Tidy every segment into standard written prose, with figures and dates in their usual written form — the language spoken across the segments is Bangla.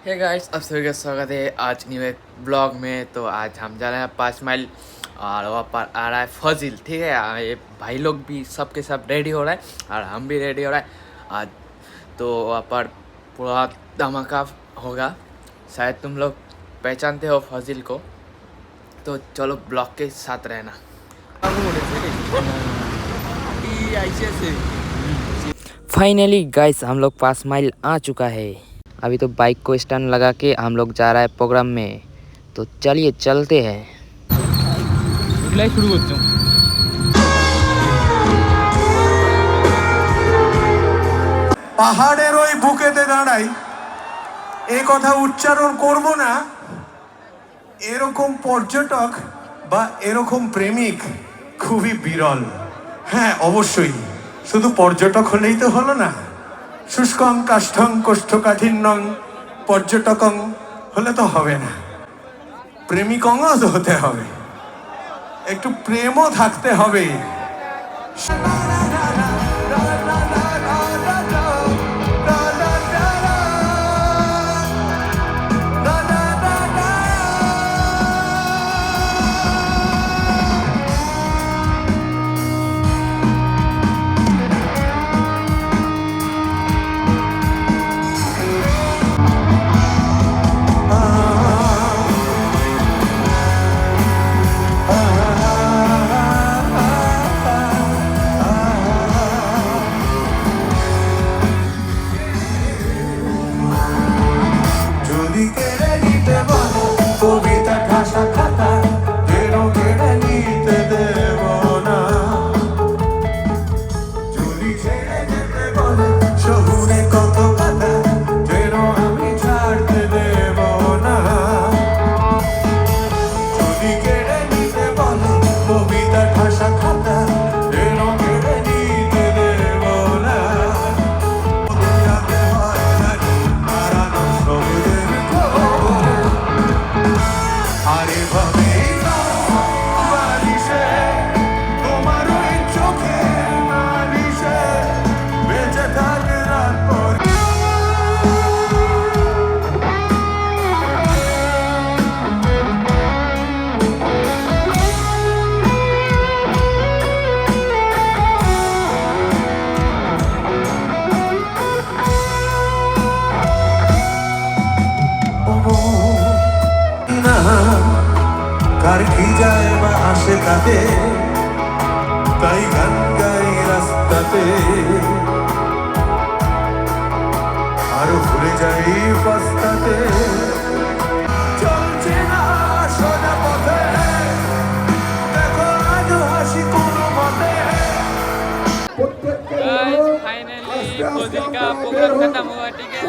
हे गाइस, आप सभी का स्वागत है आज न्यू एक ब्लॉग में। तो आज हम जा रहे हैं 5 माइल और वहाँ पर आ रहा है फजिल। ठीक है, ये भाई लोग भी सबके सब रेडी हो रहा है और हम भी रेडी हो रहा है आज। तो वहाँ पर पूरा धमाका होगा, शायद तुम लोग पहचानते हो फजिल को। तो चलो ब्लॉग के साथ रहना। फाइनली गाइस, हम लोग 5 माइल आ चुका है। अभी तो बाइक को स्टैंड लगा के हम लोग जा रहा है प्रोग्राम में। तो चलिए चलते हैं। शुरू करते हैं। পাহাড়ের ওই বুকেতে দাঁড়াই এই কথা উচ্চারণ করব না, এরকম পর্যটক বা এরকম প্রেমিক খুবই বিরল। হ্যাঁ অবশ্যই, শুধু পর্যটক হলেই তো হলো না, শুষ্কং কাষ্ঠং কোষ্ঠকাঠিন্যং পর্যটকং হলে তো হবে না, প্রেমিকংও হতে হবে, একটু প্রেমও থাকতে হবে। কার কি যায় বা আসে তাতে, তাই গান গাই রাস্তাতে, আরো ভুলে যাই রাস্তাতে, চলছে না সোজা পথে, দেখো আজ হাসি কোনো মতে।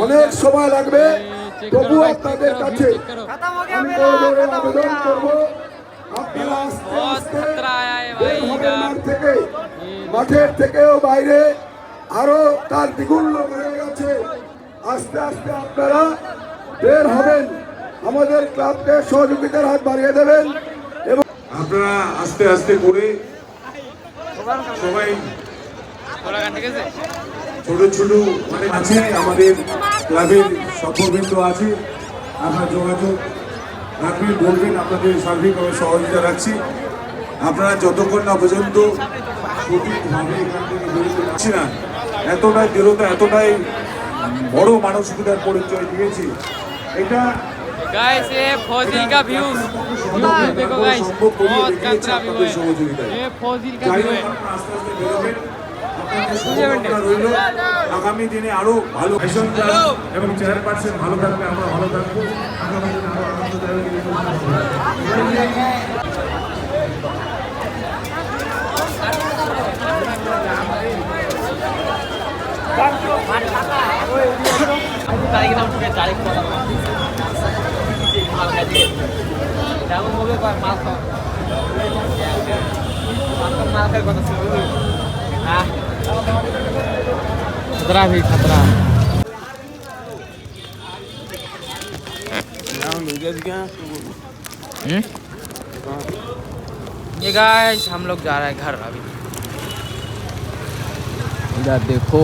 অনেক সময় লাগবে, তবুও আপনাদের কাছে আমি আবেদন করবো, মাঠের থেকেও বাইরে আরো তার দ্বিগুণ লোক হয়ে গেছে। আস্তে আস্তে আপনারা বের হবেন, আমাদের ক্লাবকে সহযোগিতার হাত বাড়িয়ে দেবেন এবং আপনারা আস্তে আস্তে করে সবাই ছোট ছোট মানে আছে, আমাদের ক্লাবের সফলবৃন্দ আছে, আপনারা যোগাযোগ রাখবেন, বলবেন, আপনাদের সার্বিকভাবে সহযোগিতা রাখছি। আপনারা যতক্ষণ না পর্যন্ত সঠিকভাবে এখান থেকে বেরোতে পারছি না, এতটাই দৃঢ়তা, এতটাই বড় মানসিকতার পরিচয় দিয়েছি। এটা गाइस ये फौजिल का व्यू देखो गाइस, बहुत कचरा व्यू है। ये फौजिल का व्यू है। আগামী দিনে আরো ভালো এবং চেয়ারপারসন ভালো থাকবে, আমরা ভালো থাকবো। আগামী দিনে আরো खतरा भी खतरा। ये गाइस हम लोग जा रहे हैं घर अभी। इधर देखो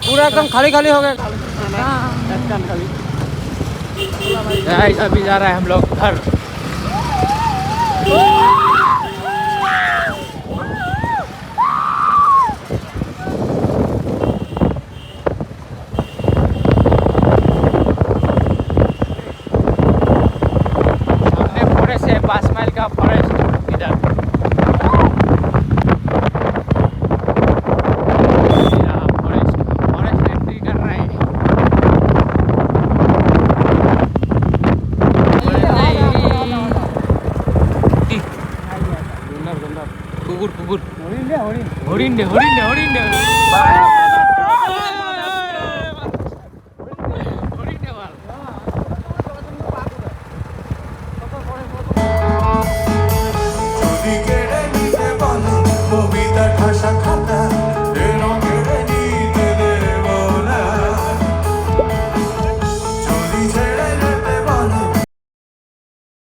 पूरा एकदम खाली खाली हो गया। गाइस अभी जा रहा है हम लोग घर। सामने फॉरेस्ट है, 5 माइल का फॉरेस्ट इधर। फॉरेस्ट एंट्री कर रहे हैं। কুকুর কুকুর হরিণ রে হরিণ রে হরিণ রে